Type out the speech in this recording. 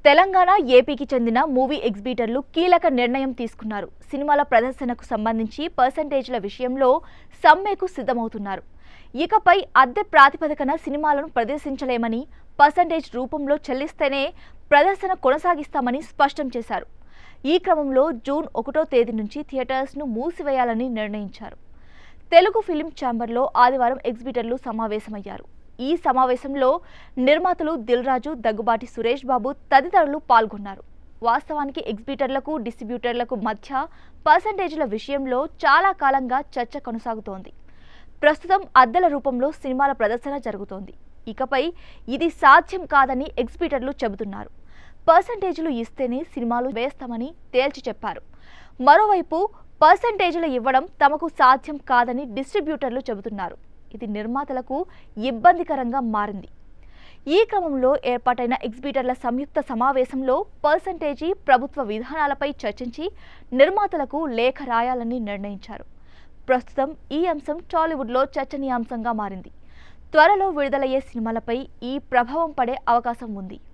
తెలంగాణ, ఏపీకి చెందిన మూవీ ఎగ్జిబిటర్లు కీలక నిర్ణయం తీసుకున్నారు. సినిమాల ప్రదర్శనకు సంబంధించి పర్సెంటేజ్ల విషయంలో సమ్మెకు సిద్ధమవుతున్నారు. ఇకపై అద్దె ప్రాతిపదికన సినిమాలను ప్రదర్శించలేమని, పర్సెంటేజ్ రూపంలో చెల్లిస్తేనే ప్రదర్శన కొనసాగిస్తామని స్పష్టం చేశారు. ఈ క్రమంలో జూన్ 1వ తేదీ నుంచి థియేటర్స్ను మూసివేయాలని నిర్ణయించారు. తెలుగు ఫిలిం ఛాంబర్లో ఆదివారం ఎగ్జిబిటర్లు సమావేశమయ్యారు. ఈ సమావేశంలో నిర్మాతలు దిల్ రాజు, దగ్గుబాటి సురేష్ బాబు తదితరులు పాల్గొన్నారు. వాస్తవానికి ఎగ్జిబిటర్లకు, డిస్ట్రిబ్యూటర్లకు మధ్య పర్సెంటేజ్ల విషయంలో చాలా కాలంగా చర్చ కొనసాగుతోంది. ప్రస్తుతం అద్దెల రూపంలో సినిమాల ప్రదర్శన జరుగుతోంది. ఇకపై ఇది సాధ్యం కాదని ఎగ్జిబిటర్లు చెబుతున్నారు. పర్సెంటేజ్లు ఇస్తేనే సినిమాలు వేస్తామని తేల్చి చెప్పారు. మరోవైపు పర్సెంటేజ్లు ఇవ్వడం తమకు సాధ్యం కాదని డిస్ట్రిబ్యూటర్లు చెబుతున్నారు. ఇది నిర్మాతలకు ఇబ్బందికరంగా మారింది. ఈ క్రమంలో ఏర్పాటైన ఎగ్జిబిటర్ల సంయుక్త సమావేశంలో పర్సెంటేజీ, ప్రభుత్వ విధానాలపై చర్చించి నిర్మాతలకు లేఖ రాయాలని నిర్ణయించారు. ప్రస్తుతం ఈ అంశం టాలీవుడ్లో చర్చనీయాంశంగా మారింది. త్వరలో విడుదలయ్యే సినిమాలపై ఈ ప్రభావం పడే అవకాశం ఉంది.